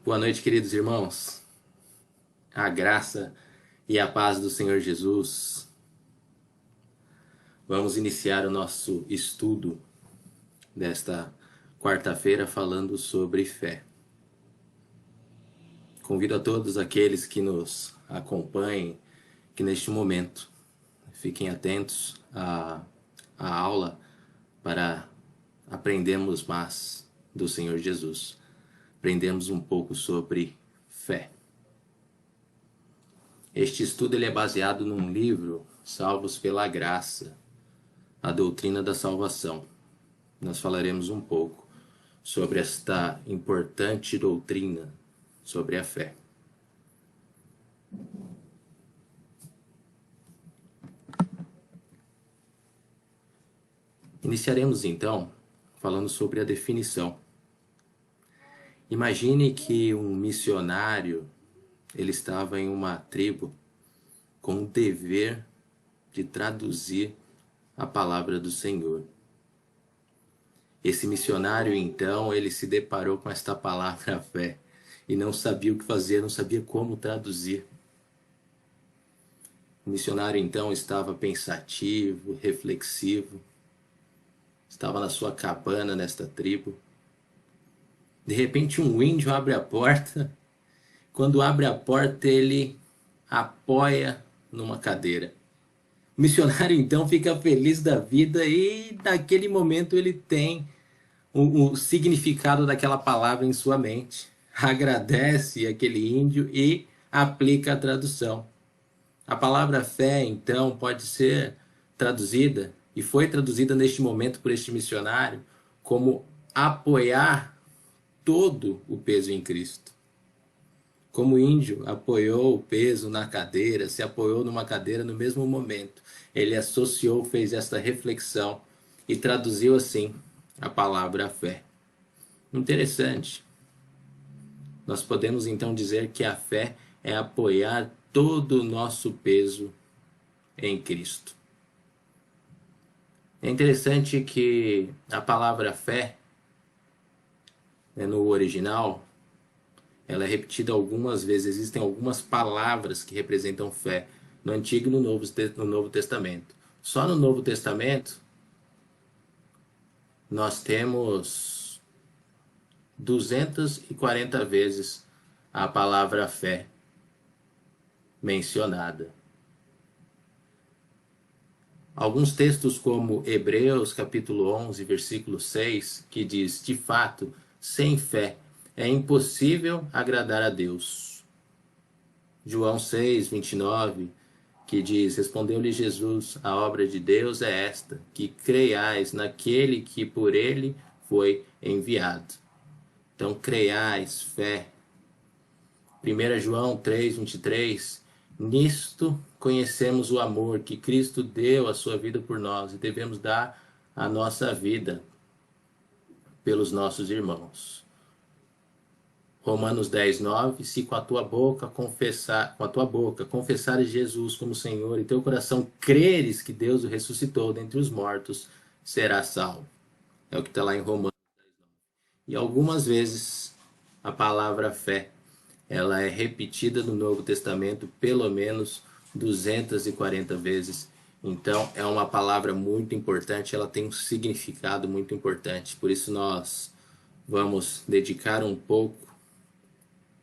Boa noite, queridos irmãos. A graça e a paz do Senhor Jesus. Vamos iniciar o nosso estudo desta quarta-feira falando sobre fé. Convido a todos aqueles que nos acompanhem que neste momento fiquem atentos à aula para aprendermos mais do Senhor Jesus. Aprendemos um pouco sobre fé. Este estudo ele é baseado num livro, Salvos pela Graça, a doutrina da salvação. Nós falaremos um pouco sobre esta importante doutrina sobre a fé. Iniciaremos então falando sobre a definição. Imagine que um missionário ele estava em uma tribo com o dever de traduzir a palavra do Senhor. Esse missionário, então, ele se deparou com esta palavra fé e não sabia o que fazer, não sabia como traduzir. O missionário, então, estava pensativo, reflexivo, estava na sua cabana nesta tribo. De repente, um índio abre a porta. Quando abre a porta, ele apoia numa cadeira. O missionário então fica feliz da vida e naquele momento ele tem o significado daquela palavra em sua mente. Agradece aquele índio e aplica a tradução. A palavra fé então pode ser traduzida, e foi traduzida neste momento por este missionário, como apoiar todo o peso em Cristo. Como o índio apoiou o peso na cadeira, se apoiou numa cadeira no mesmo momento, ele associou, fez esta reflexão e traduziu assim a palavra fé. Interessante. Nós podemos então dizer que a fé é apoiar todo o nosso peso em Cristo. É interessante que a palavra fé, no original, ela é repetida algumas vezes. Existem algumas palavras que representam fé no Antigo e no Novo Testamento. Só no Novo Testamento nós temos 240 vezes a palavra fé mencionada. Alguns textos como Hebreus capítulo 11, versículo 6, que diz: de fato, sem fé é impossível agradar a Deus. João 6, 29, que diz: respondeu-lhe Jesus, a obra de Deus é esta, que creiais naquele que por ele foi enviado. Então, creiais, fé. 1 João 3, 23, nisto conhecemos o amor que Cristo deu a sua vida por nós e devemos dar a nossa vida pelos nossos irmãos. Romanos 10, 9, se com a tua boca confessares Jesus como Senhor e teu coração creres que Deus o ressuscitou dentre os mortos, serás salvo. É o que está lá em Romanos 10, 9. E algumas vezes a palavra fé, ela é repetida no Novo Testamento pelo menos 240 vezes. Então é uma palavra muito importante, ela tem um significado muito importante. Por isso nós vamos dedicar um pouco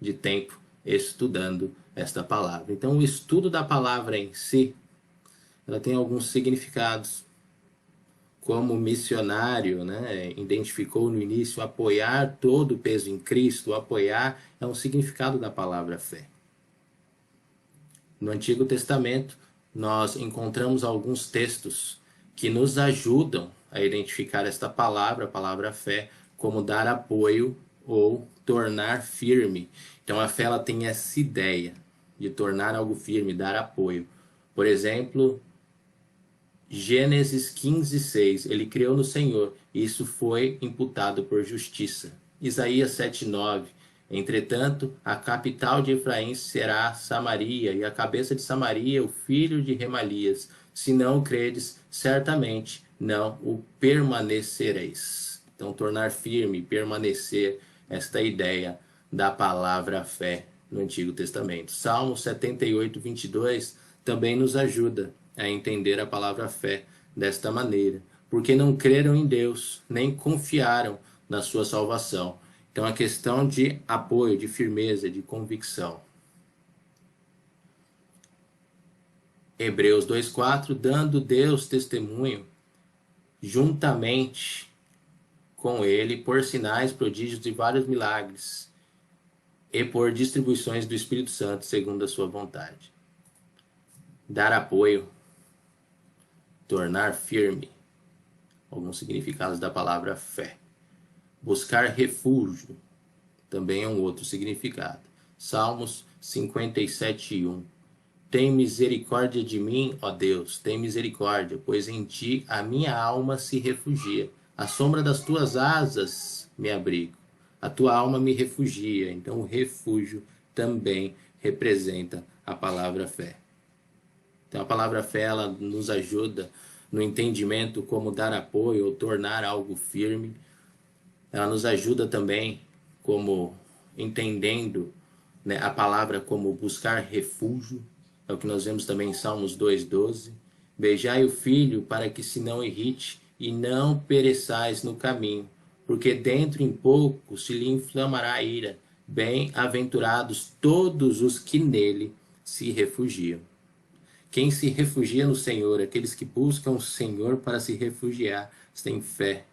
de tempo estudando esta palavra. Então o estudo da palavra em si, ela tem alguns significados. Como missionário, identificou no início, apoiar todo o peso em Cristo. Apoiar é um significado da palavra fé. No Antigo Testamento, nós encontramos alguns textos que nos ajudam a identificar esta palavra, a palavra fé, como dar apoio ou tornar firme. Então a fé ela tem essa ideia de tornar algo firme, dar apoio. Por exemplo, Gênesis 15, 6, ele criou no Senhor, e isso foi imputado por justiça. Isaías 7, 9, entretanto, a capital de Efraim será Samaria, e a cabeça de Samaria, o filho de Remalias. Se não credes, certamente não o permanecereis. Então, tornar firme, permanecer, esta ideia da palavra fé no Antigo Testamento. Salmo 78, 22 também nos ajuda a entender a palavra fé desta maneira, porque não creram em Deus, nem confiaram na sua salvação. Então, a questão de apoio, de firmeza, de convicção. Hebreus 2,4, dando Deus testemunho juntamente com ele por sinais, prodígios e vários milagres, e por distribuições do Espírito Santo segundo a sua vontade. Dar apoio, tornar firme, alguns significados da palavra fé. Buscar refúgio, também é um outro significado. Salmos 57:1. Tem misericórdia de mim, ó Deus, tem misericórdia, pois em ti a minha alma se refugia. À sombra das tuas asas me abrigo. A tua alma me refugia. Então o refúgio também representa a palavra fé. Então a palavra fé, ela nos ajuda no entendimento como dar apoio ou tornar algo firme. Ela nos ajuda também como entendendo, né, a palavra como buscar refúgio. É o que nós vemos também em Salmos 2:12. Beijai o filho para que se não irrite e não pereçais no caminho, porque dentro em pouco se lhe inflamará a ira. Bem-aventurados todos os que nele se refugiam. Quem se refugia no Senhor, aqueles que buscam o Senhor para se refugiar, têm fé.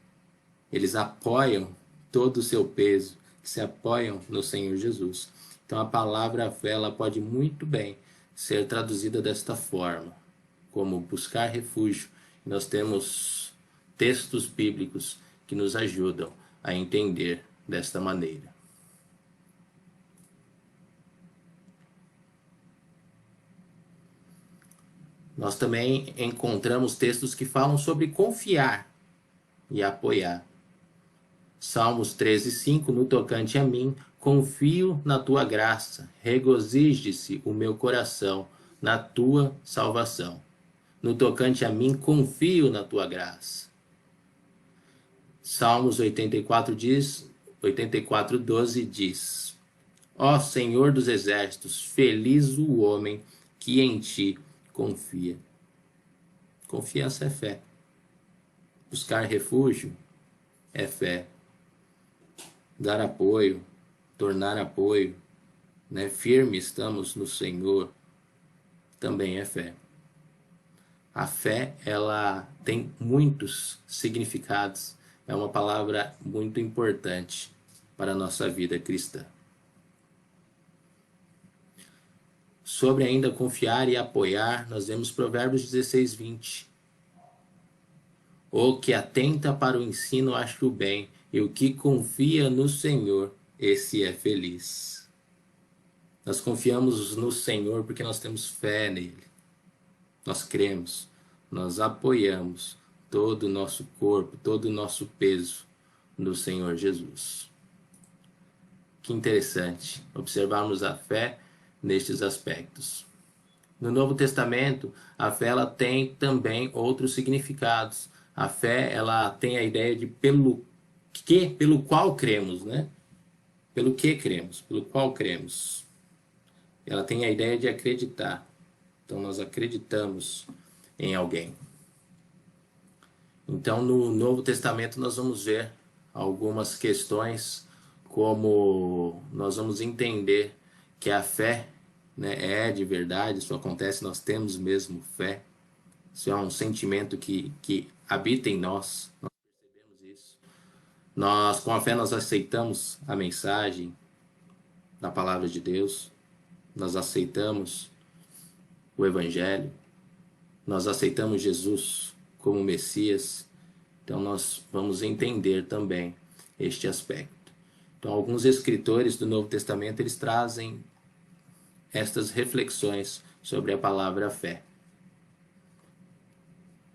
Eles apoiam todo o seu peso, se apoiam no Senhor Jesus. Então a palavra fé, ela pode muito bem ser traduzida desta forma, como buscar refúgio. Nós temos textos bíblicos que nos ajudam a entender desta maneira. Nós também encontramos textos que falam sobre confiar e apoiar. Salmos 13:5, no tocante a mim, confio na tua graça, regozije-se o meu coração na tua salvação. No tocante a mim, confio na tua graça. Salmos 84:12 diz: Ó Senhor dos exércitos, feliz o homem que em ti confia. Confiança é fé. Buscar refúgio é fé. Dar apoio, tornar apoio, né? Firme estamos no Senhor, também é fé. A fé, ela tem muitos significados, é uma palavra muito importante para a nossa vida cristã. Sobre ainda confiar e apoiar, nós vemos Provérbios 16:20. O que atenta para o ensino acha o bem, e o que confia no Senhor, esse é feliz. Nós confiamos no Senhor porque nós temos fé nele. Nós cremos, nós apoiamos todo o nosso corpo, todo o nosso peso no Senhor Jesus. Que interessante observarmos a fé nestes aspectos. No Novo Testamento, a fé, ela tem também outros significados. A fé, ela tem a ideia de pelo qual cremos, né? Pelo que cremos, pelo qual cremos. Ela tem a ideia de acreditar. Então nós acreditamos em alguém. Então no Novo Testamento nós vamos ver algumas questões, como nós vamos entender que a fé, né, é de verdade, isso acontece, nós temos mesmo fé. Isso é um sentimento que habita em nós. Nós percebemos isso. Com a fé, nós aceitamos a mensagem da palavra de Deus. Nós aceitamos o Evangelho. Nós aceitamos Jesus como Messias. Então, nós vamos entender também este aspecto. Então, alguns escritores do Novo Testamento, eles trazem estas reflexões sobre a palavra fé.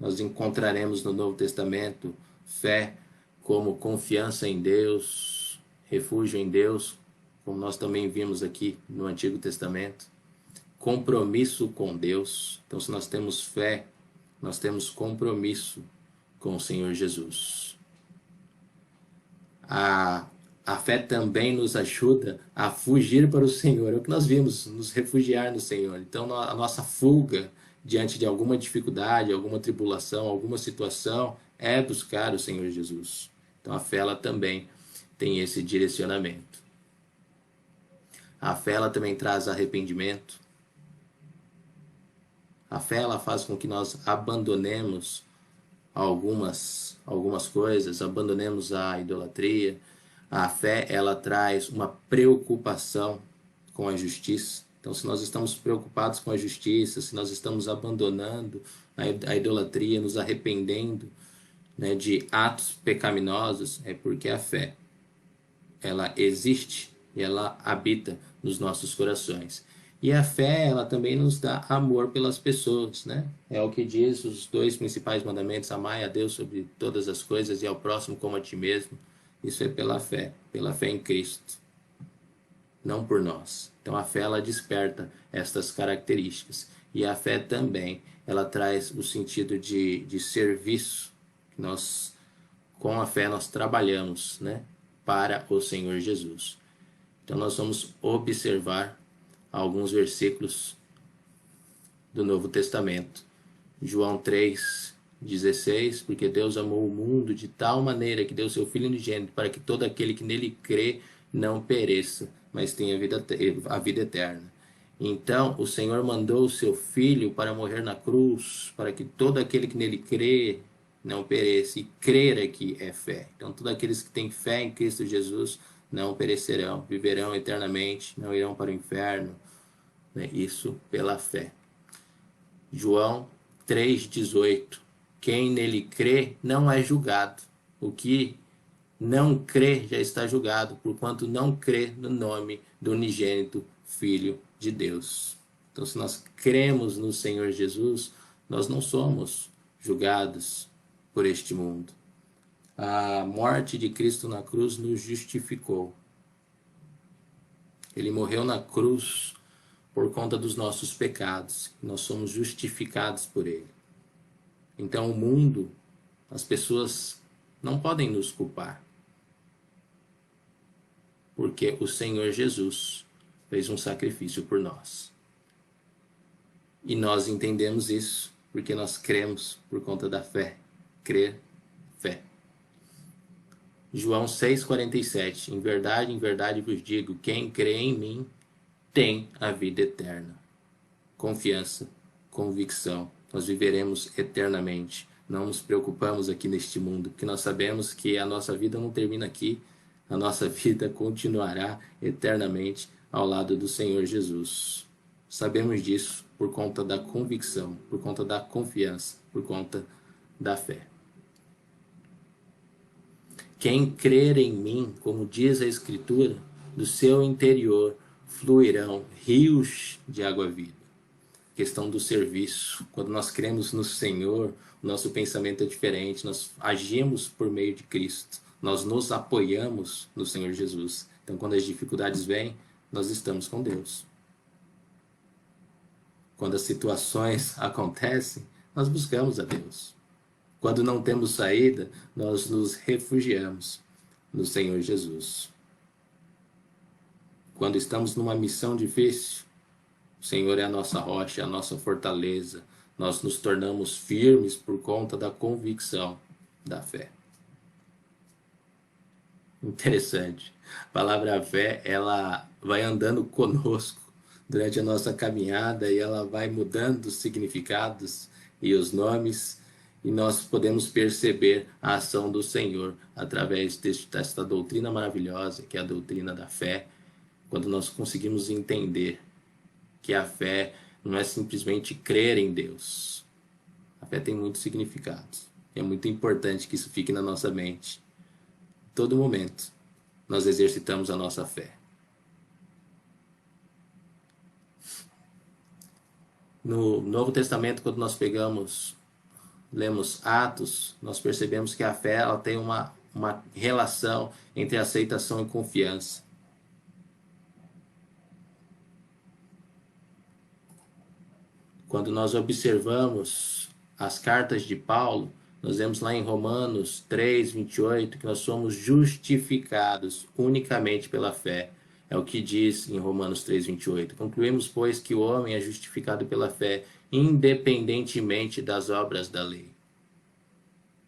Nós encontraremos no Novo Testamento fé como confiança em Deus, refúgio em Deus, como nós também vimos aqui no Antigo Testamento, compromisso com Deus. Então, se nós temos fé, nós temos compromisso com o Senhor Jesus. A a fé também nos ajuda a fugir para o Senhor. É o que nós vimos, nos refugiar no Senhor. Então, a nossa fuga diante de alguma dificuldade, alguma tribulação, alguma situação, é buscar o Senhor Jesus. Então, a fé ela também tem esse direcionamento. A fé ela também traz arrependimento. A fé ela faz com que nós abandonemos algumas coisas, abandonemos a idolatria. A fé ela traz uma preocupação com a justiça. Então, se nós estamos preocupados com a justiça, se nós estamos abandonando a idolatria, nos arrependendo, né, de atos pecaminosos, é porque a fé ela existe e ela habita nos nossos corações. E a fé, ela também nos dá amor pelas pessoas, né? É o que diz os dois principais mandamentos: amai a Deus sobre todas as coisas e ao próximo como a ti mesmo. Isso é pela fé em Cristo, não por nós. Então a fé, ela desperta estas características. E a fé também, ela traz o sentido de serviço. Nós, com a fé, nós trabalhamos, né, para o Senhor Jesus. Então nós vamos observar alguns versículos do Novo Testamento. João 3:16, porque Deus amou o mundo de tal maneira que deu seu Filho unigênito para que todo aquele que nele crê não pereça, mas tenha a vida eterna. Então o Senhor mandou o seu Filho para morrer na cruz, para que todo aquele que nele crê não pereça. E crer aqui é fé. Então todos aqueles que têm fé em Cristo Jesus não perecerão, viverão eternamente, não irão para o inferno. Isso pela fé. João 3:18. Quem nele crê não é julgado. O que não crê já está julgado, porquanto não crê no nome do unigênito Filho de Deus. Então, se nós cremos no Senhor Jesus, nós não somos julgados por este mundo. A morte de Cristo na cruz nos justificou. Ele morreu na cruz por conta dos nossos pecados. Nós somos justificados por Ele. Então, o mundo, as pessoas não podem nos culpar, porque o Senhor Jesus fez um sacrifício por nós. E nós entendemos isso porque nós cremos por conta da fé. Crer, fé. João 6,47. Em verdade vos digo, quem crê em mim tem a vida eterna. Confiança, convicção. Nós viveremos eternamente. Não nos preocupamos aqui neste mundo, porque nós sabemos que a nossa vida não termina aqui. A nossa vida continuará eternamente ao lado do Senhor Jesus. Sabemos disso por conta da convicção, por conta da confiança, por conta da fé. Quem crer em mim, como diz a Escritura, do seu interior fluirão rios de água viva. Questão do serviço. Quando nós cremos no Senhor, o nosso pensamento é diferente. Nós agimos por meio de Cristo. Nós nos apoiamos no Senhor Jesus. Então, quando as dificuldades vêm, nós estamos com Deus. Quando as situações acontecem, nós buscamos a Deus. Quando não temos saída, nós nos refugiamos no Senhor Jesus. Quando estamos numa missão difícil, o Senhor é a nossa rocha, a nossa fortaleza. Nós nos tornamos firmes por conta da convicção da fé. Interessante. A palavra fé, ela vai andando conosco durante a nossa caminhada e ela vai mudando os significados e os nomes, e nós podemos perceber a ação do Senhor através desta doutrina maravilhosa, que é a doutrina da fé, quando nós conseguimos entender que a fé não é simplesmente crer em Deus. A fé tem muitos significados. É muito importante que isso fique na nossa mente. Todo momento nós exercitamos a nossa fé. No Novo Testamento, quando nós lemos Atos, nós percebemos que a fé ela tem uma relação entre aceitação e confiança. Quando nós observamos as cartas de Paulo, Nós vemos lá em Romanos 3, 28, que nós somos justificados unicamente pela fé. É o que diz em Romanos 3, 28. Concluímos, pois, que o homem é justificado pela fé, independentemente das obras da lei.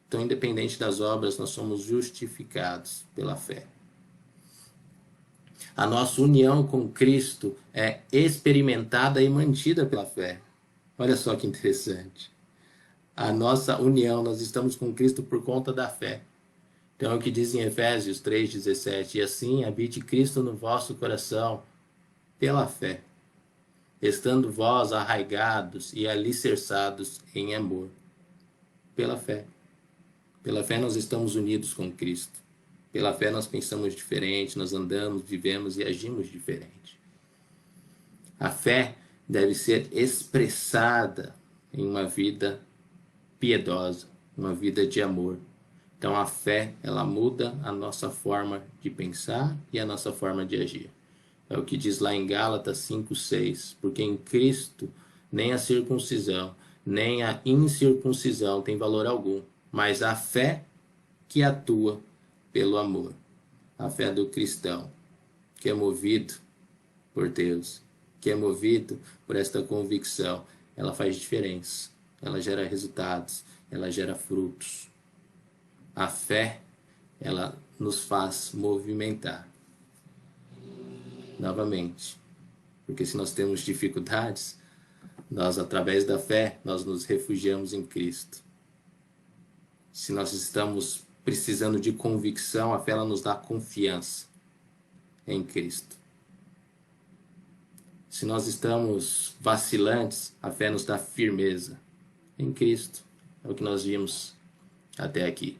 Então, independente das obras, nós somos justificados pela fé. A nossa união com Cristo é experimentada e mantida pela fé. Olha só que interessante. A nossa união, nós estamos com Cristo por conta da fé. Então é o que diz em Efésios 3,17. E assim habite Cristo no vosso coração pela fé, estando vós arraigados e alicerçados em amor. Pela fé. Pela fé nós estamos unidos com Cristo. Pela fé nós pensamos diferente, nós andamos, vivemos e agimos diferente. A fé deve ser expressada em uma vida piedosa, uma vida de amor. Então a fé, ela muda a nossa forma de pensar e a nossa forma de agir. É o que diz lá em Gálatas 5:6, porque em Cristo nem a circuncisão, nem a incircuncisão tem valor algum, mas a fé que atua pelo amor. A fé do cristão, que é movido por Deus, que é movido por esta convicção, ela faz diferença, ela gera resultados, ela gera frutos. A fé, ela nos faz movimentar. Novamente, porque se nós temos dificuldades, nós, através da fé, nós nos refugiamos em Cristo. Se nós estamos precisando de convicção, a fé ela nos dá confiança em Cristo. Se nós estamos vacilantes, a fé nos dá firmeza em Cristo. É o que nós vimos até aqui.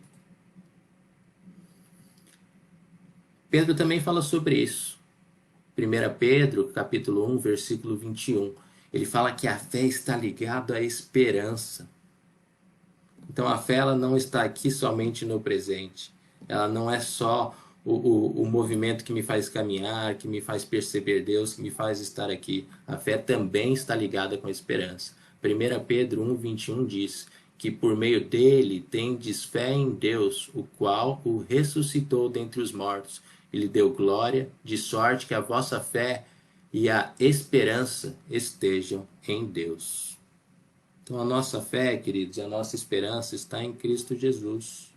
Pedro também fala sobre isso. 1 Pedro, capítulo 1, versículo 21. Ele fala que a fé está ligada à esperança. Então a fé ela não está aqui somente no presente. Ela não é só o movimento que me faz caminhar, que me faz perceber Deus, que me faz estar aqui. A fé também está ligada com a esperança. 1 Pedro 1, 21 diz que por meio dele tendes fé em Deus, o qual o ressuscitou dentre os mortos. Ele deu glória, de sorte que a vossa fé e a esperança estejam em Deus. Então a nossa fé, queridos, a nossa esperança está em Cristo Jesus.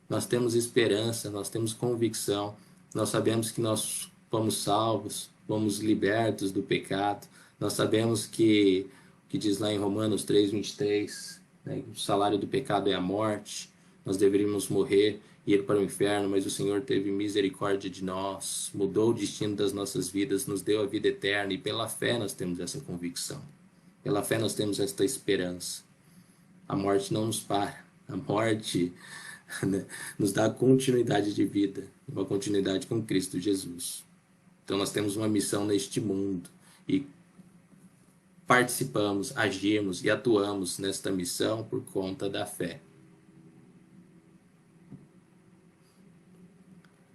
Nós temos esperança, nós temos convicção, nós sabemos que nós fomos salvos, fomos libertos do pecado, nós sabemos que diz lá em Romanos 3, 23, né, o salário do pecado é a morte, nós deveríamos morrer e ir para o inferno, mas o Senhor teve misericórdia de nós, mudou o destino das nossas vidas, nos deu a vida eterna e pela fé nós temos essa convicção. Pela fé nós temos esta esperança. A morte não nos para. A morte, né, nos dá continuidade de vida, uma continuidade com Cristo Jesus. Então nós temos uma missão neste mundo e participamos, agimos e atuamos nesta missão por conta da fé.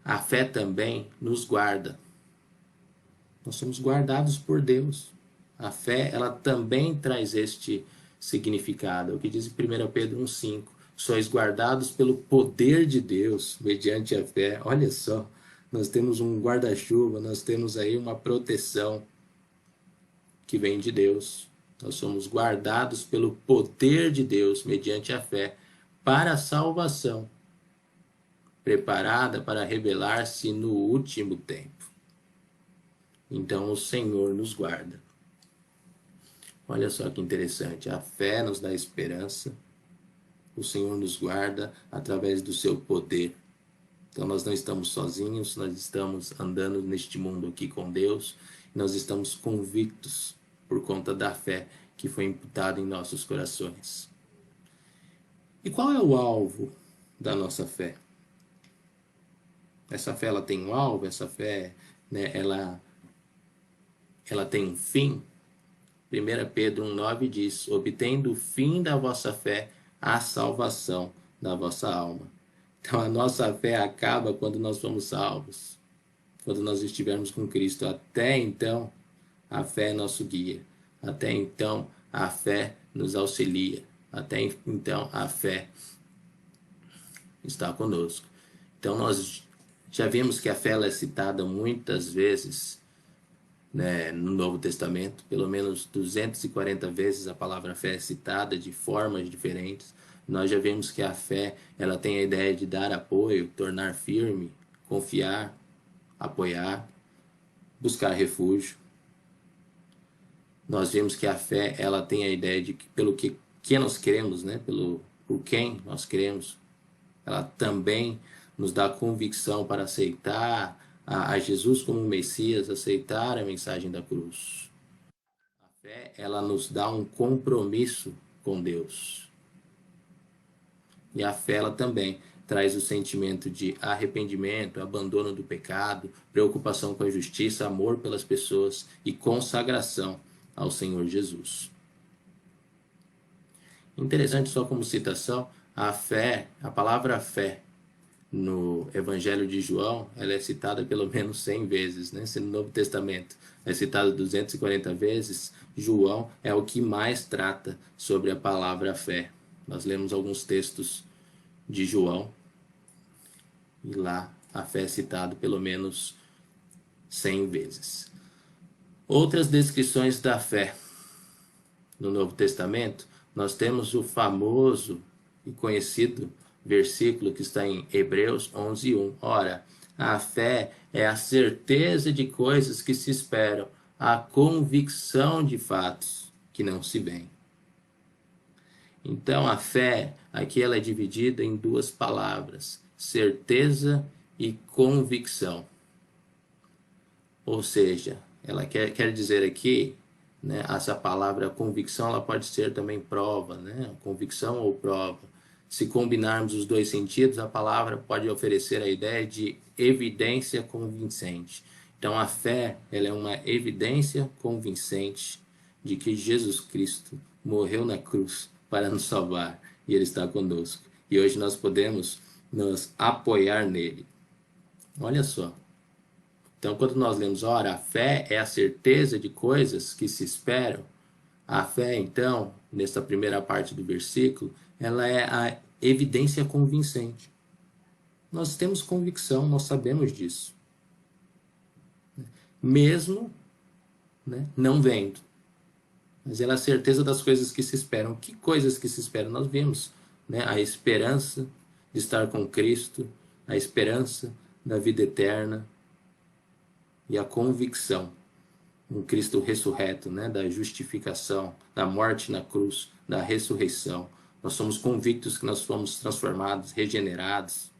A fé também nos guarda. Nós somos guardados por Deus. A fé, ela também traz este significado. É o que diz em 1 Pedro 1,5. Sois guardados pelo poder de Deus, mediante a fé. Olha só, nós temos um guarda-chuva, nós temos aí uma proteção que vem de Deus. Nós somos guardados pelo poder de Deus, mediante a fé, para a salvação, preparada para revelar-se no último tempo. Então o Senhor nos guarda. Olha só que interessante, a fé nos dá esperança, o Senhor nos guarda através do seu poder. Então nós não estamos sozinhos, nós estamos andando neste mundo aqui com Deus, nós estamos convictos por conta da fé que foi imputada em nossos corações. E qual é o alvo da nossa fé? Essa fé ela tem um alvo, essa fé, né, ela tem um fim. 1 Pedro 1,9 diz: obtendo o fim da vossa fé, a salvação da vossa alma. Então a nossa fé acaba quando nós somos salvos, quando nós estivermos com Cristo. Até então, a fé é nosso guia. Até então, a fé nos auxilia. até então a fé está conosco. Então nós já vimos que a fé ela é citada muitas vezes, né, no Novo Testamento, pelo menos 240 vezes a palavra fé é citada de formas diferentes. Nós já vimos que a fé ela tem a ideia de dar apoio, tornar firme, confiar, apoiar, buscar refúgio. Nós vimos que a fé ela tem a ideia de que pelo que nós queremos, né, por quem nós queremos, ela também nos dá convicção para aceitar a Jesus como Messias, aceitar a mensagem da cruz. A fé, ela nos dá um compromisso com Deus. E a fé, ela também traz o sentimento de arrependimento, abandono do pecado, preocupação com a justiça, amor pelas pessoas e consagração ao Senhor Jesus. Interessante, só como citação, a fé, a palavra fé, no Evangelho de João, ela é citada pelo menos 100 vezes, né? Se no Novo Testamento é citada 240 vezes, João é o que mais trata sobre a palavra fé. Nós lemos alguns textos de João e lá a fé é citada pelo menos 100 vezes. Outras descrições da fé no Novo Testamento, nós temos o famoso e conhecido versículo que está em Hebreus 11:1. Ora, a fé é a certeza de coisas que se esperam, a convicção de fatos que não se veem. Então, a fé, aqui ela é dividida em duas palavras, certeza e convicção. Ou seja, ela quer dizer aqui, né, essa palavra convicção, ela pode ser também prova, né? Convicção ou prova. Se combinarmos os dois sentidos, a palavra pode oferecer a ideia de evidência convincente. Então, a fé, ela é uma evidência convincente de que Jesus Cristo morreu na cruz para nos salvar e Ele está conosco. E hoje nós podemos nos apoiar nele. Olha só. Então, quando nós lemos, ora, a fé é a certeza de coisas que se esperam, a fé, então, nessa primeira parte do versículo, ela é a evidência convincente. Nós temos convicção, nós sabemos disso. Mesmo, né, não vendo. Mas ela é a certeza das coisas que se esperam. Que coisas que se esperam? Nós vimos, né, a esperança de estar com Cristo, a esperança da vida eterna e a convicção um Cristo ressurreto, né, da justificação, da morte na cruz, da ressurreição. Nós somos convictos que nós fomos transformados, regenerados.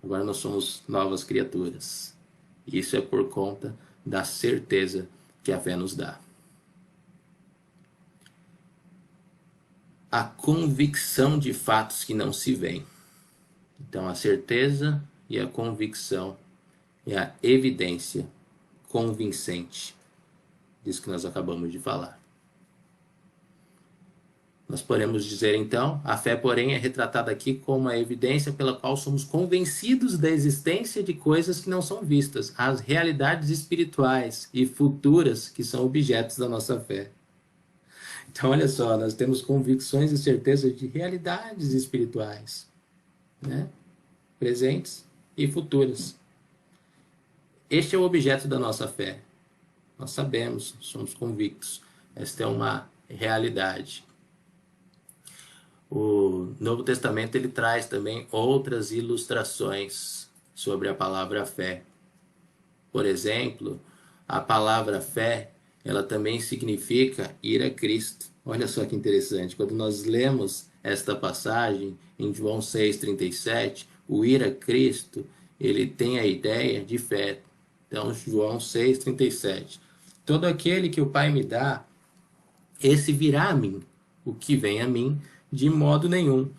Agora nós somos novas criaturas. E isso é por conta da certeza que a fé nos dá. A convicção de fatos que não se veem. Então, a certeza e a convicção é a evidência convincente disso que nós acabamos de falar. Nós podemos dizer, então, a fé, porém, é retratada aqui como a evidência pela qual somos convencidos da existência de coisas que não são vistas, as realidades espirituais e futuras que são objetos da nossa fé. Então, olha só, nós temos convicções e certezas de realidades espirituais, né? Presentes e futuras. Este é o objeto da nossa fé. Nós sabemos, somos convictos. Esta é uma realidade. O Novo Testamento ele traz também outras ilustrações sobre a palavra fé. Por exemplo, a palavra fé, ela também significa ir a Cristo. Olha só que interessante. Quando nós lemos esta passagem em João 6,37, o ir a Cristo, ele tem a ideia de fé. Então, João 6,37. Todo aquele que o Pai me dá, esse virá a mim. O que vem a mim, de modo nenhum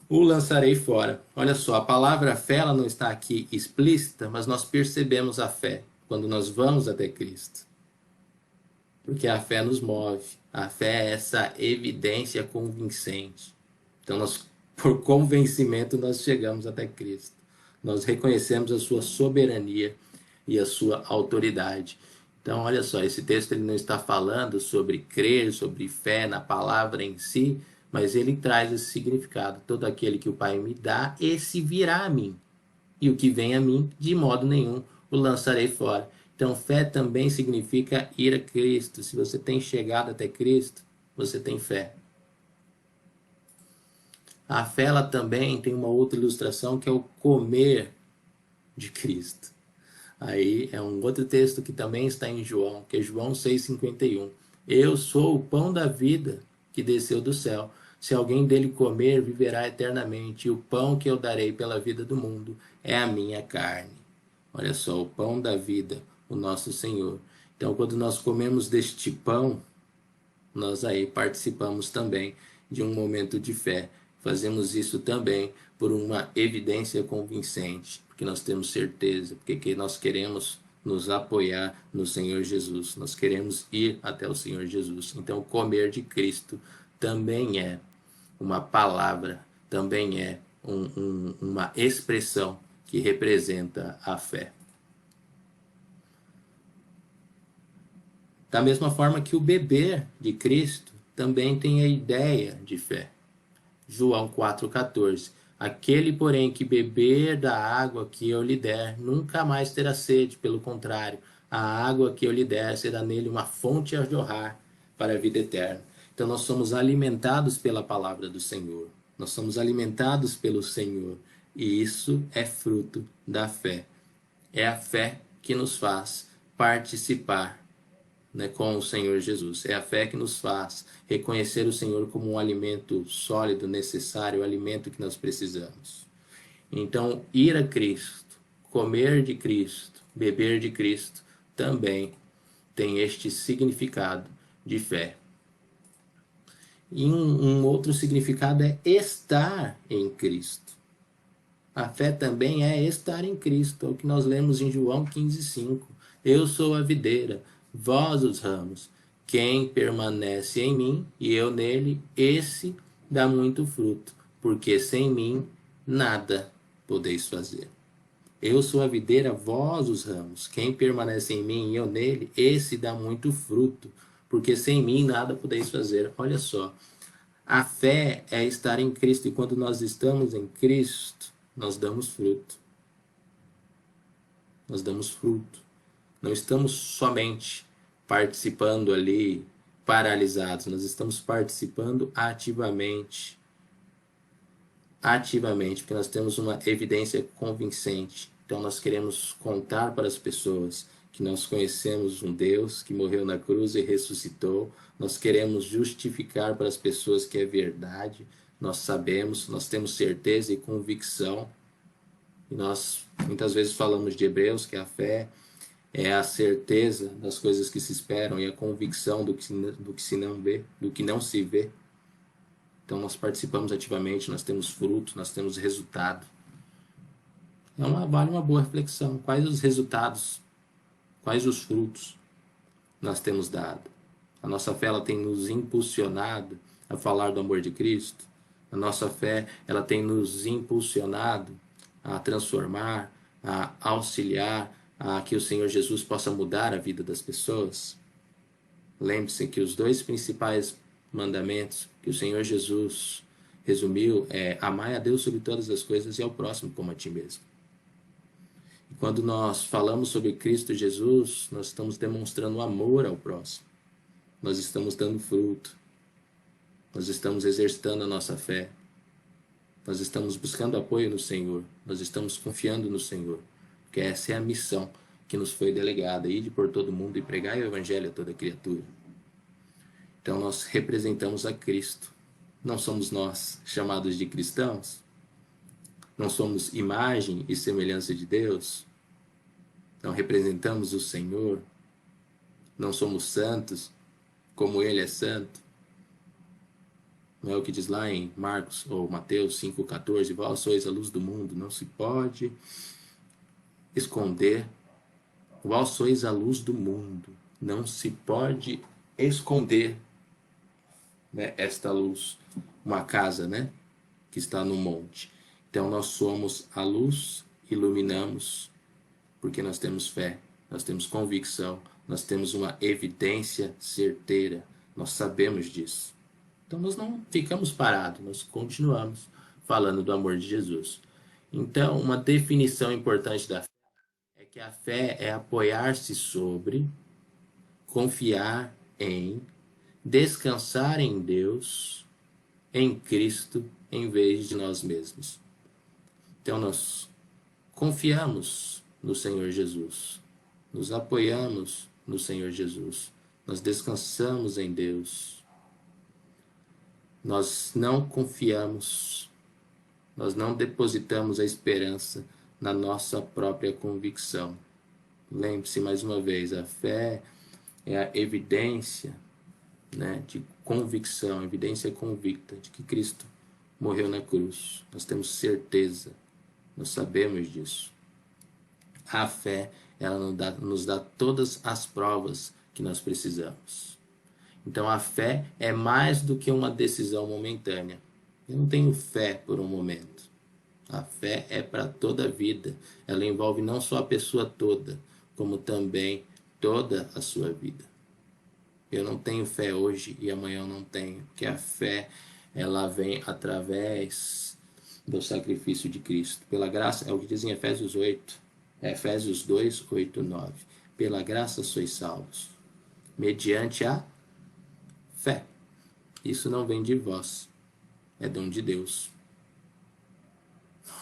o lançarei fora. Olha só, a palavra fé ela não está aqui explícita, mas nós percebemos a fé quando nós vamos até Cristo. Porque a fé nos move. A fé é essa evidência convincente. Então, por convencimento, nós chegamos até Cristo. Nós reconhecemos a sua soberania e a sua autoridade. Então, olha só, esse texto ele não está falando sobre crer, sobre fé na palavra em si, mas ele traz esse significado. Todo aquele que o Pai me dá, esse virá a mim. E o que vem a mim, de modo nenhum o lançarei fora. Então, fé também significa ir a Cristo. Se você tem chegado até Cristo, você tem fé. A fé ela também tem uma outra ilustração que é o comer de Cristo. Aí é um outro texto que também está em João, que é João 6,51. Eu sou o pão da vida que desceu do céu. Se alguém dele comer, viverá eternamente. E o pão que eu darei pela vida do mundo é a minha carne. Olha só, o pão da vida, o nosso Senhor. Então, quando nós comemos deste pão, nós aí participamos também de um momento de fé. Fazemos isso também por uma evidência convincente, porque nós temos certeza, porque nós queremos nos apoiar no Senhor Jesus, nós queremos ir até o Senhor Jesus. Então, comer de Cristo também é uma palavra, também é uma expressão que representa a fé. Da mesma forma que o beber de Cristo também tem a ideia de fé. João 4,14. Aquele, porém, que beber da água que eu lhe der, nunca mais terá sede, pelo contrário, a água que eu lhe der será nele uma fonte a jorrar para a vida eterna. Então nós somos alimentados pela palavra do Senhor. Nós somos alimentados pelo Senhor. E isso é fruto da fé. É a fé que nos faz participar, né, com o Senhor Jesus. É a fé que nos faz reconhecer o Senhor como um alimento sólido, necessário, o alimento que nós precisamos. Então, ir a Cristo, comer de Cristo, beber de Cristo, também tem este significado de fé. E um outro significado é estar em Cristo. A fé também é estar em Cristo, é o que nós lemos em João 15,5. Eu sou a videira, vós os ramos. Quem permanece em mim e eu nele, esse dá muito fruto, porque sem mim nada podeis fazer. Eu sou a videira, vós os ramos. Quem permanece em mim e eu nele, esse dá muito fruto, porque sem mim nada podeis fazer. Olha só, a fé é estar em Cristo, e quando nós estamos em Cristo, nós damos fruto. Nós damos fruto. Não estamos somente participando ali, paralisados, nós estamos participando ativamente. Ativamente, porque nós temos uma evidência convincente. Então nós queremos contar para as pessoas que nós conhecemos um Deus que morreu na cruz e ressuscitou. Nós queremos justificar para as pessoas que é verdade. Nós sabemos, nós temos certeza e convicção. E nós muitas vezes falamos de Hebreus, que a fé é a certeza das coisas que se esperam e a convicção do que se não vê, do que não se vê. Então nós participamos ativamente, nós temos fruto, nós temos resultado. Vale uma boa reflexão. Quais os resultados, quais os frutos nós temos dado? A nossa fé ela tem nos impulsionado a falar do amor de Cristo. A nossa fé ela tem nos impulsionado a transformar, a auxiliar, a que o Senhor Jesus possa mudar a vida das pessoas. Lembre-se que os dois principais mandamentos que o Senhor Jesus resumiu é amar a Deus sobre todas as coisas e ao próximo como a ti mesmo. E quando nós falamos sobre Cristo Jesus, nós estamos demonstrando amor ao próximo. Nós estamos dando fruto. Nós estamos exercitando a nossa fé. Nós estamos buscando apoio no Senhor. Nós estamos confiando no Senhor. Porque essa é a missão que nos foi delegada, ir por todo mundo e pregar o Evangelho a toda criatura. Então nós representamos a Cristo. Não somos nós chamados de cristãos? Não somos imagem e semelhança de Deus? Não representamos o Senhor? Não somos santos como Ele é santo? Não é o que diz lá em Marcos ou Mateus 5,14? Vós sois a luz do mundo, não se pode esconder. Vós sois a luz do mundo, não se pode esconder, né, esta luz. Uma casa, né, que está no monte. Então nós somos a luz, iluminamos, porque nós temos fé, nós temos convicção, nós temos uma evidência certeira, nós sabemos disso. Então nós não ficamos parados, nós continuamos falando do amor de Jesus. Então, uma definição importante da fé é que a fé é apoiar-se sobre, confiar em, descansar em Deus, em Cristo, em vez de nós mesmos. Então nós confiamos no Senhor Jesus, nos apoiamos no Senhor Jesus, nós descansamos em Deus, nós não confiamos, nós não depositamos a esperança na nossa própria convicção. Lembre-se mais uma vez, a fé é a evidência, né, de convicção, evidência convicta de que Cristo morreu na cruz. Nós temos certeza, nós sabemos disso. A fé, ela nos dá todas as provas que nós precisamos. Então a fé é mais do que uma decisão momentânea. Eu não tenho fé por um momento. A fé é para toda a vida. Ela envolve não só a pessoa toda, como também toda a sua vida. Eu não tenho fé hoje e amanhã eu não tenho, porque a fé, ela vem através do sacrifício de Cristo. Pela graça, é o que diz em Efésios 8, Efésios 2, 8, 9. Pela graça sois salvos, mediante a fé. Isso não vem de vós, é dom de Deus.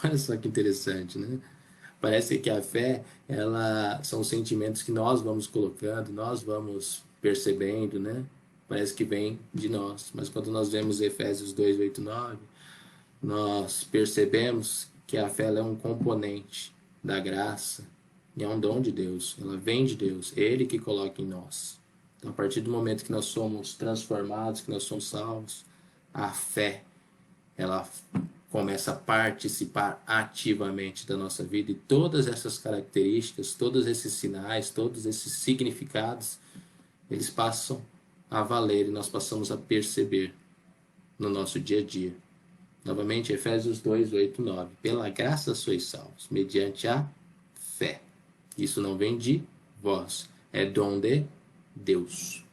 Olha só que interessante, né? Parece que a fé, ela são sentimentos que nós vamos colocando, nós vamos percebendo, né? Parece que vem de nós. Mas quando nós vemos Efésios 2, 8, 9, nós percebemos que a fé ela é um componente da graça e é um dom de Deus. Ela vem de Deus, Ele que coloca em nós. Então, a partir do momento que nós somos transformados, que nós somos salvos, a fé, ela começa a participar ativamente da nossa vida e todas essas características, todos esses sinais, todos esses significados, eles passam a valer e nós passamos a perceber no nosso dia a dia. Novamente, Efésios 2, 8, 9. Pela graça sois salvos, mediante a fé. Isso não vem de vós, é dom de Deus.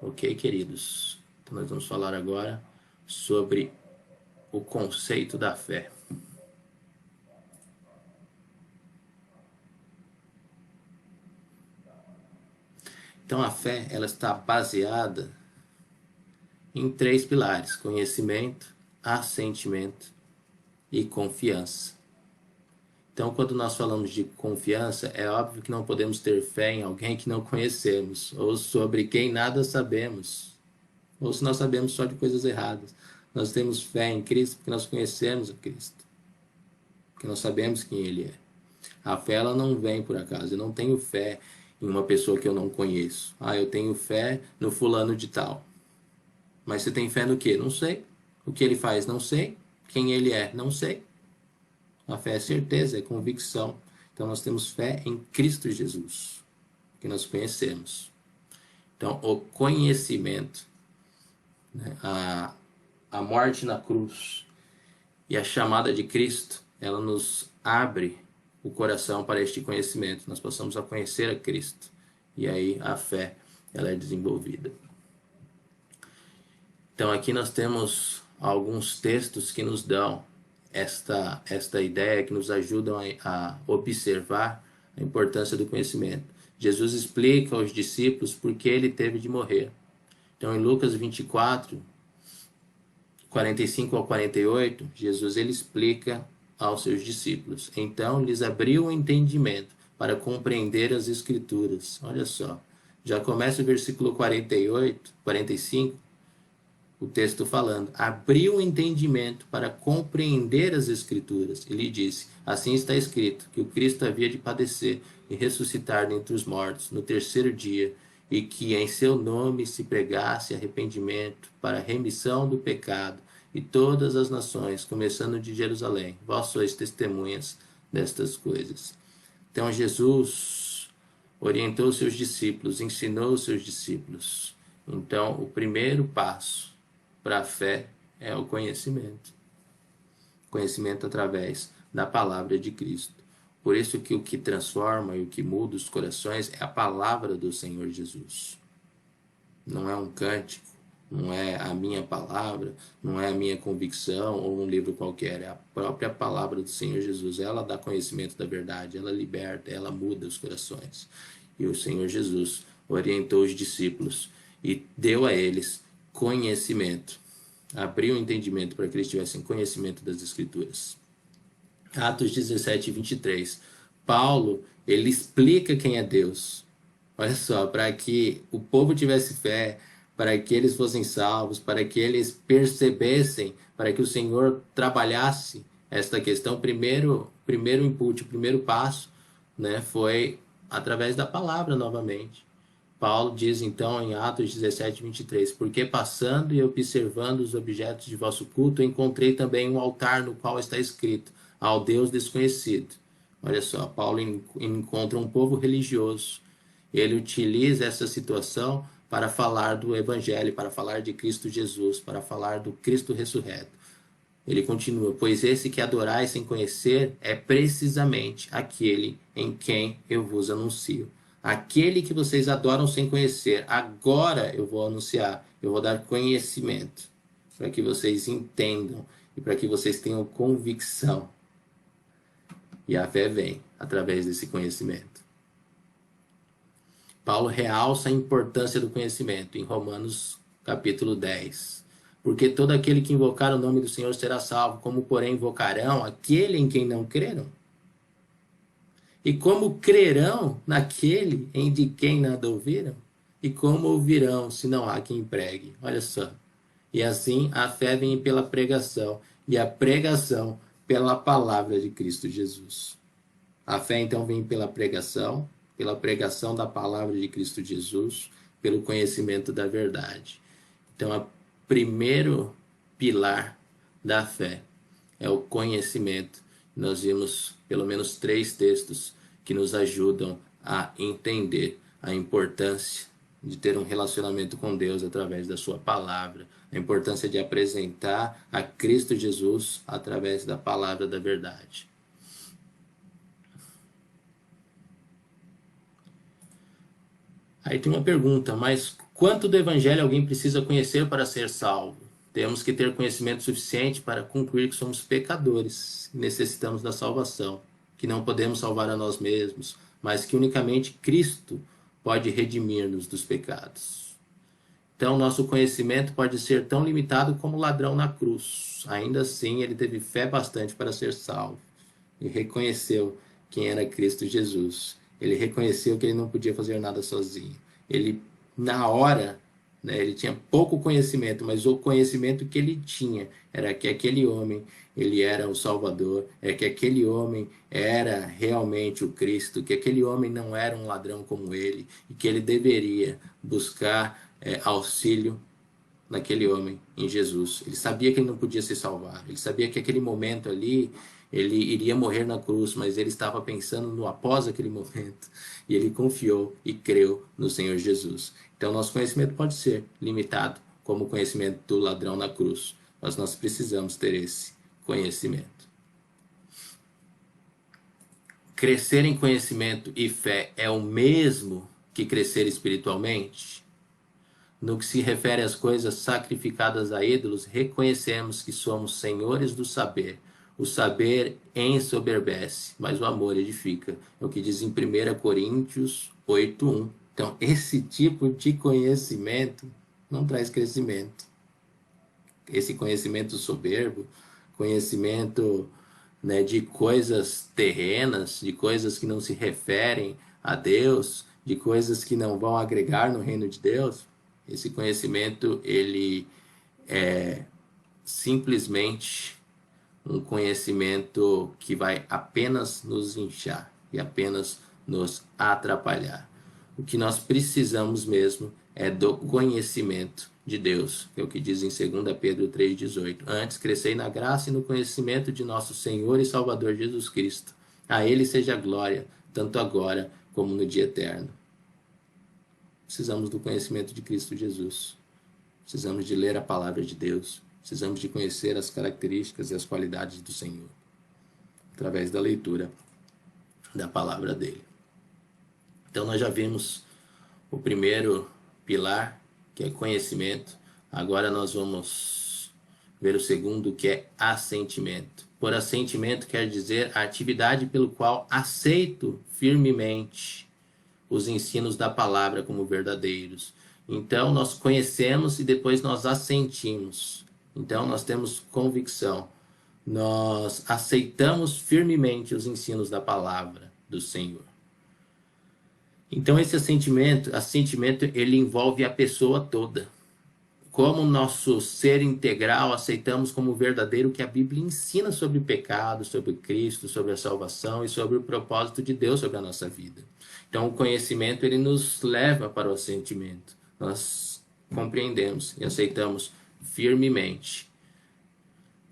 Ok, queridos? Então nós vamos falar agora sobre o conceito da fé. Então a fé, ela está baseada em 3 pilares: conhecimento, assentimento e confiança. Então, quando nós falamos de confiança, é óbvio que não podemos ter fé em alguém que não conhecemos, ou sobre quem nada sabemos, ou se nós sabemos só de coisas erradas. Nós temos fé em Cristo porque nós conhecemos a Cristo, porque nós sabemos quem Ele é. A fé, ela não vem por acaso. Eu não tenho fé em uma pessoa que eu não conheço. Eu tenho fé no fulano de tal. Mas você tem fé no quê? Não sei. O que ele faz? Não sei. Quem ele é? Não sei. A fé é certeza, é convicção. Então nós temos fé em Cristo Jesus, que nós conhecemos. Então o conhecimento, né, a morte na cruz e a chamada de Cristo, ela nos abre o coração para este conhecimento. Nós passamos a conhecer a Cristo. E aí a fé, ela é desenvolvida. Então aqui nós temos alguns textos que nos dão esta ideia, que nos ajudam a observar a importância do conhecimento. Jesus explica aos discípulos por que ele teve de morrer. Então em Lucas 24, 45 ao 48, Jesus ele explica aos seus discípulos. Então lhes abriu o entendimento para compreender as Escrituras. Olha só, já começa o versículo 48, 45, o texto falando, abriu o entendimento para compreender as Escrituras. Ele disse, assim está escrito, que o Cristo havia de padecer e ressuscitar dentre os mortos no terceiro dia, e que em seu nome se pregasse arrependimento para a remissão do pecado, e todas as nações, começando de Jerusalém, vós sois testemunhas destas coisas. Então Jesus orientou seus discípulos, ensinou seus discípulos. Então o primeiro passo para a fé é o conhecimento. Conhecimento através da palavra de Cristo. Por isso que o que transforma e o que muda os corações é a palavra do Senhor Jesus. Não é um cântico, não é a minha palavra, não é a minha convicção ou um livro qualquer, é a própria palavra do Senhor Jesus. Ela dá conhecimento da verdade, ela liberta, ela muda os corações. E o Senhor Jesus orientou os discípulos e deu a eles conhecimento, abriu o entendimento para que eles tivessem conhecimento das Escrituras. Atos 17, 23. Paulo, ele explica quem é Deus. Olha só, para que o povo tivesse fé, para que eles fossem salvos, para que eles percebessem, para que o Senhor trabalhasse esta questão, primeiro input, o primeiro passo, né, foi através da palavra novamente. Paulo diz então em Atos 17, 23, porque passando e observando os objetos de vosso culto, encontrei também um altar no qual está escrito, ao Deus desconhecido. Olha só, Paulo encontra um povo religioso. Ele utiliza essa situação para falar do Evangelho, para falar de Cristo Jesus, para falar do Cristo ressurreto. Ele continua, pois esse que adorais sem conhecer é precisamente aquele em quem eu vos anuncio. Aquele que vocês adoram sem conhecer, agora eu vou anunciar, eu vou dar conhecimento, para que vocês entendam e para que vocês tenham convicção. E a fé vem através desse conhecimento. Paulo realça a importância do conhecimento em Romanos capítulo 10. Porque todo aquele que invocar o nome do Senhor será salvo, como porém invocarão aquele em quem não creram? E como crerão naquele em de quem nada ouviram? E como ouvirão se não há quem pregue? Olha só. E assim a fé vem pela pregação, e a pregação pela palavra de Cristo Jesus. A fé então vem pela pregação da palavra de Cristo Jesus, pelo conhecimento da verdade. Então, o primeiro pilar da fé é o conhecimento. Nós vimos pelo menos 3 textos que nos ajudam a entender a importância de ter um relacionamento com Deus através da sua palavra, a importância de apresentar a Cristo Jesus através da palavra da verdade. Aí tem uma pergunta, mas quanto do Evangelho alguém precisa conhecer para ser salvo? Temos que ter conhecimento suficiente para concluir que somos pecadores e necessitamos da salvação, que não podemos salvar a nós mesmos, mas que unicamente Cristo pode redimir-nos dos pecados. Então, nosso conhecimento pode ser tão limitado como o ladrão na cruz. Ainda assim, ele teve fé bastante para ser salvo e reconheceu quem era Cristo Jesus. Ele reconheceu que ele não podia fazer nada sozinho. Ele, na hora, né, ele tinha pouco conhecimento, mas o conhecimento que ele tinha era que aquele homem, ele era o Salvador, é que aquele homem era realmente o Cristo, que aquele homem não era um ladrão como ele, e que ele deveria buscar auxílio naquele homem, em Jesus. Ele sabia que ele não podia se salvar, ele sabia que aquele momento ali, ele iria morrer na cruz, mas ele estava pensando no após aquele momento, e ele confiou e creu no Senhor Jesus. Então, nosso conhecimento pode ser limitado, como o conhecimento do ladrão na cruz, mas nós precisamos ter esse conhecimento. Crescer em conhecimento e fé é o mesmo que crescer espiritualmente? No que se refere às coisas sacrificadas a ídolos, reconhecemos que somos senhores do saber. O saber ensoberbece, mas o amor edifica. É o que diz em 1 Coríntios 8:1. Então, esse tipo de conhecimento não traz crescimento. Esse conhecimento soberbo, conhecimento, né, de coisas terrenas, de coisas que não se referem a Deus, de coisas que não vão agregar no reino de Deus, esse conhecimento, ele é simplesmente um conhecimento que vai apenas nos inchar e apenas nos atrapalhar. O que nós precisamos mesmo é do conhecimento de Deus, que é o que diz em 2 Pedro 3,18. Antes, crescei na graça e no conhecimento de nosso Senhor e Salvador Jesus Cristo. A Ele seja a glória, tanto agora como no dia eterno. Precisamos do conhecimento de Cristo Jesus. Precisamos de ler a palavra de Deus. Precisamos de conhecer as características e as qualidades do Senhor através da leitura da palavra dele. Então nós já vimos o primeiro pilar, que é conhecimento. Agora nós vamos ver o segundo, que é assentimento. Por assentimento quer dizer a atividade pelo qual aceito firmemente os ensinos da palavra como verdadeiros. Então nós conhecemos e depois nós assentimos. Então nós temos convicção. Nós aceitamos firmemente os ensinos da palavra do Senhor. Então esse assentimento ele envolve a pessoa toda. Como nosso ser integral aceitamos como verdadeiro o que a Bíblia ensina sobre o pecado, sobre Cristo, sobre a salvação e sobre o propósito de Deus sobre a nossa vida. Então o conhecimento ele nos leva para o assentimento. Nós compreendemos e aceitamos firmemente.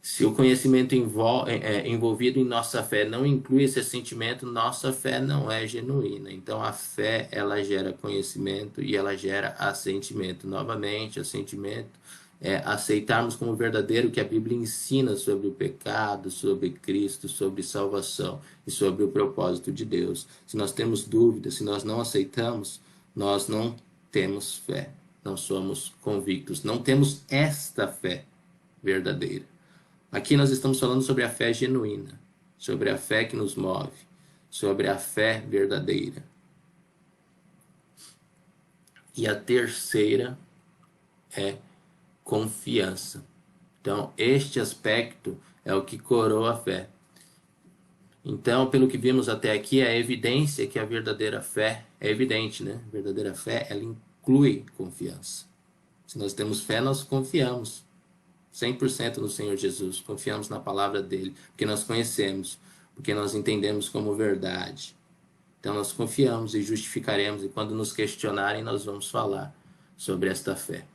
Se o conhecimento envolvido em nossa fé não inclui esse sentimento, nossa fé não é genuína. Então a fé ela gera conhecimento e ela gera assentimento. Novamente, assentimento é aceitarmos como verdadeiro o que a Bíblia ensina sobre o pecado, sobre Cristo, sobre salvação e sobre o propósito de Deus. Se nós temos dúvidas, se nós não aceitamos, nós não temos fé, não somos convictos, não temos esta fé verdadeira. Aqui nós estamos falando sobre a fé genuína, sobre a fé que nos move, sobre a fé verdadeira. E a terceira é confiança. Então, este aspecto é o que coroa a fé. Então, pelo que vimos até aqui, a evidência que a verdadeira fé é evidente, né? A verdadeira fé, ela inclui confiança. Se nós temos fé, nós confiamos 100% no Senhor Jesus, confiamos na palavra dele, porque nós conhecemos, porque nós entendemos como verdade. Então nós confiamos e justificaremos, e quando nos questionarem, nós vamos falar sobre esta fé.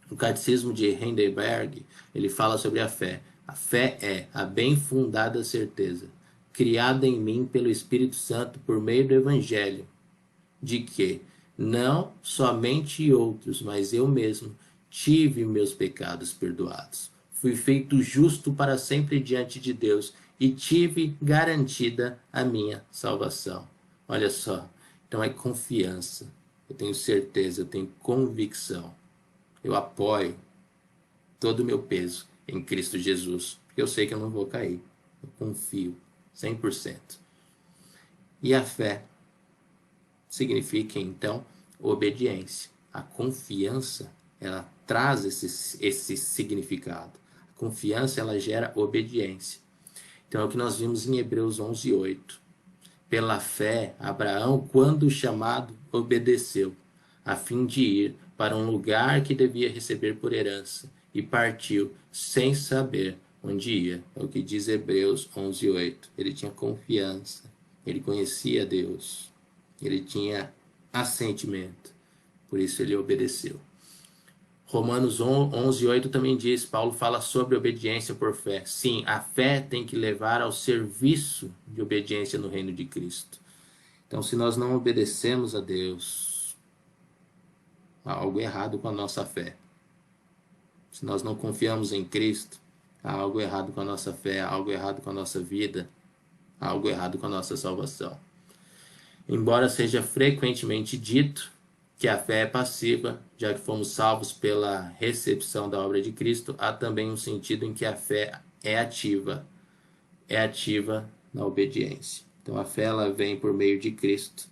O Catecismo de Heidelberg, ele fala sobre a fé. A fé é a bem fundada certeza, criada em mim pelo Espírito Santo por meio do Evangelho, de que não somente outros, mas eu mesmo, tive meus pecados perdoados. Fui feito justo para sempre diante de Deus e tive garantida a minha salvação. Olha só, então é confiança. Eu tenho certeza, eu tenho convicção. Eu apoio todo o meu peso em Cristo Jesus, porque eu sei que eu não vou cair. Eu confio 100%. E a fé significa, então, obediência. A confiança ela traz esse significado. A confiança, ela gera obediência. Então, é o que nós vimos em Hebreus 11:8. Pela fé, Abraão, quando chamado, obedeceu, a fim de ir para um lugar que devia receber por herança, e partiu sem saber onde ia. É o que diz Hebreus 11:8. Ele tinha confiança, ele conhecia Deus, ele tinha assentimento, por isso ele obedeceu. Romanos 11:8 também diz, Paulo fala sobre obediência por fé. Sim, a fé tem que levar ao serviço de obediência no reino de Cristo. Então, se nós não obedecemos a Deus, há algo errado com a nossa fé. Se nós não confiamos em Cristo, há algo errado com a nossa fé, há algo errado com a nossa vida, há algo errado com a nossa salvação. Embora seja frequentemente dito que a fé é passiva, já que fomos salvos pela recepção da obra de Cristo, há também um sentido em que a fé é ativa na obediência. Então a fé ela vem por meio de Cristo,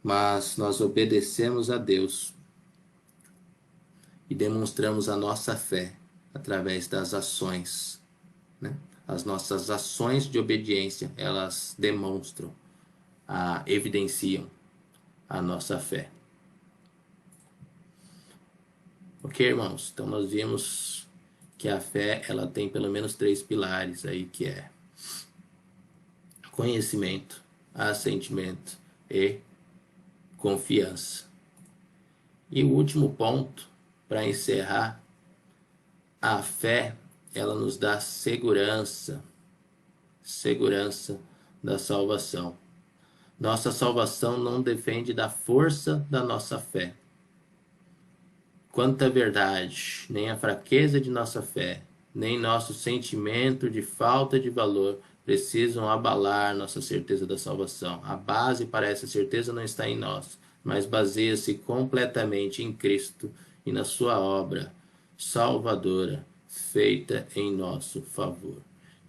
mas nós obedecemos a Deus e demonstramos a nossa fé através das ações, né? As nossas ações de obediência, elas demonstram, evidenciam a nossa fé. Ok, irmãos? Então nós vimos que a fé ela tem pelo menos 3 pilares aí, que é conhecimento, assentimento e confiança. E o último ponto, para encerrar, a fé ela nos dá segurança da salvação. Nossa salvação não depende da força da nossa fé. Quanta verdade, nem a fraqueza de nossa fé, nem nosso sentimento de falta de valor precisam abalar nossa certeza da salvação. A base para essa certeza não está em nós, mas baseia-se completamente em Cristo e na sua obra salvadora feita em nosso favor.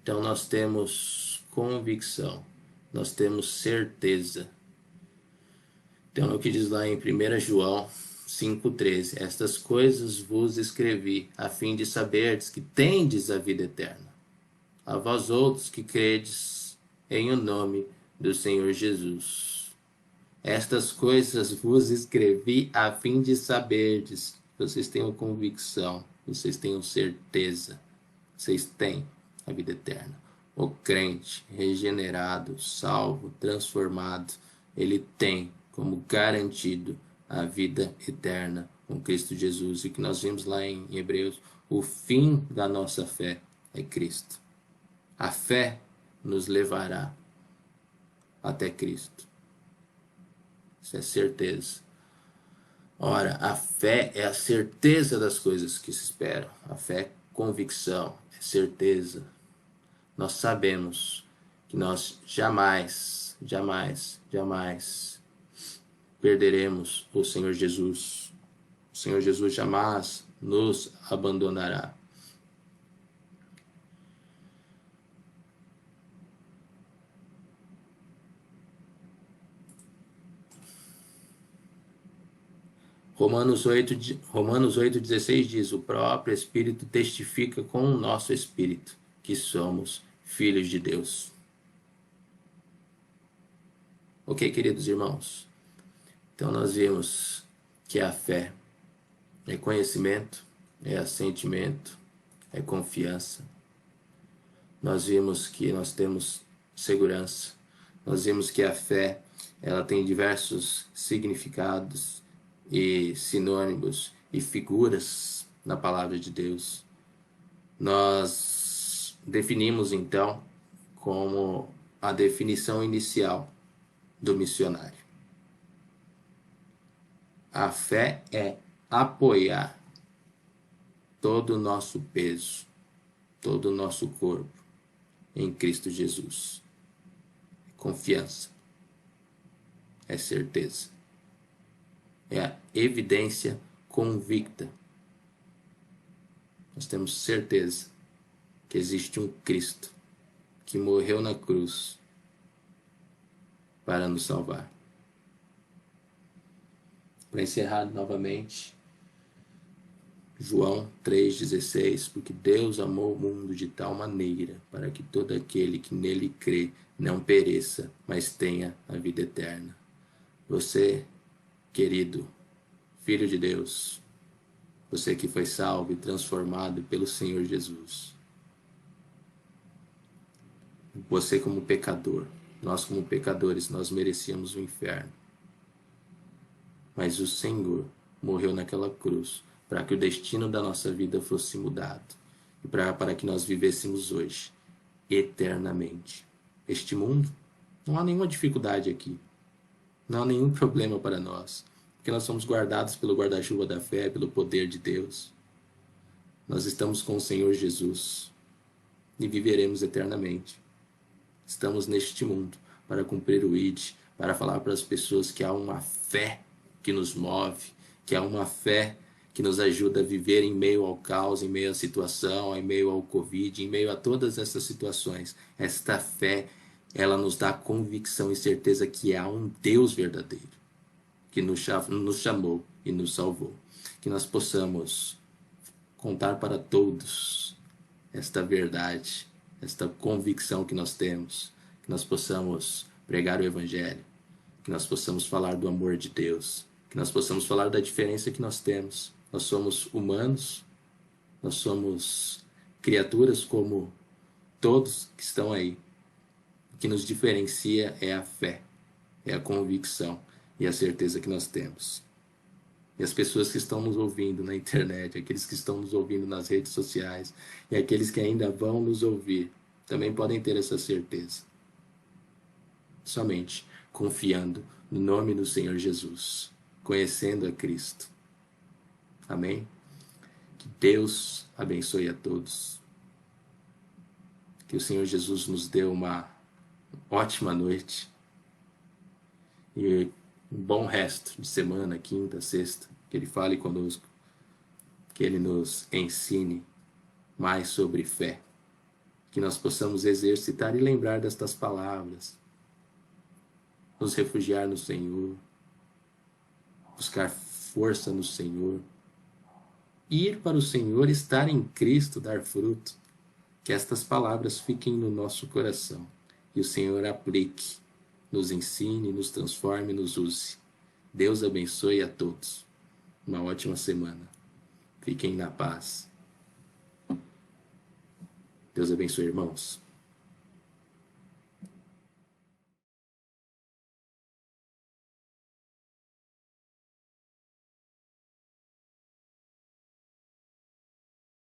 Então nós temos convicção, nós temos certeza. Então é o que diz lá em 1 João 5,13: estas coisas vos escrevi, a fim de saberdes que tendes a vida eterna, a vós outros que credes em o nome do Senhor Jesus. Estas coisas vos escrevi a fim de saberdes. Vocês tenham convicção, vocês tenham certeza, vocês têm a vida eterna. O crente regenerado, salvo, transformado, ele tem como garantido a vida eterna com Cristo Jesus. E que nós vimos lá em Hebreus, o fim da nossa fé é Cristo. A fé nos levará até Cristo. Isso é certeza. Ora, a fé é a certeza das coisas que se esperam. A fé é convicção, é certeza. Nós sabemos que nós jamais, jamais, jamais perderemos o Senhor Jesus. O Senhor Jesus jamais nos abandonará. Romanos 8,16 diz: o próprio Espírito testifica com o nosso espírito que somos filhos de Deus. Ok, queridos irmãos? Então nós vimos que a fé é conhecimento, é assentimento, é confiança. Nós vimos que nós temos segurança. Nós vimos que a fé, ela tem diversos significados e sinônimos e figuras na palavra de Deus. Nós definimos então como a definição inicial do missionário. A fé é apoiar todo o nosso peso, todo o nosso corpo em Cristo Jesus. Confiança, é certeza, é a evidência convicta. Nós temos certeza que existe um Cristo que morreu na cruz para nos salvar. Para encerrar novamente, João 3,16: porque Deus amou o mundo de tal maneira para que todo aquele que nele crê não pereça, mas tenha a vida eterna. Você, querido filho de Deus, você que foi salvo e transformado pelo Senhor Jesus, você como pecador, nós como pecadores, nós merecíamos o inferno, mas o Senhor morreu naquela cruz para que o destino da nossa vida fosse mudado e para que nós vivêssemos hoje eternamente. Este mundo, não há nenhuma dificuldade aqui, não há nenhum problema para nós, porque nós somos guardados pelo guarda-chuva da fé, pelo poder de Deus. Nós estamos com o Senhor Jesus e viveremos eternamente. Estamos neste mundo para cumprir o ID, para falar para as pessoas que há uma fé que nos move, que há uma fé que nos ajuda a viver em meio ao caos, em meio à situação, em meio ao Covid, em meio a todas essas situações. Esta fé, ela nos dá convicção e certeza que há um Deus verdadeiro, que nos chamou e nos salvou. Que nós possamos contar para todos esta verdade, esta convicção que nós temos, que nós possamos pregar o Evangelho, que nós possamos falar do amor de Deus, que nós possamos falar da diferença que nós temos. Nós somos humanos, nós somos criaturas como todos que estão aí. O que nos diferencia é a fé, é a convicção e a certeza que nós temos. E as pessoas que estão nos ouvindo na internet, aqueles que estão nos ouvindo nas redes sociais e aqueles que ainda vão nos ouvir, também podem ter essa certeza. Somente confiando no nome do Senhor Jesus, conhecendo a Cristo. Amém? Que Deus abençoe a todos. Que o Senhor Jesus nos dê uma ótima noite e um bom resto de semana, quinta, sexta. Que Ele fale conosco, que Ele nos ensine mais sobre fé. Que nós possamos exercitar e lembrar destas palavras. Nos refugiar no Senhor, buscar força no Senhor, ir para o Senhor, estar em Cristo, dar fruto. Que estas palavras fiquem no nosso coração e o Senhor aplique, nos ensine, nos transforme, nos use. Deus abençoe a todos. Uma ótima semana. Fiquem na paz. Deus abençoe, irmãos.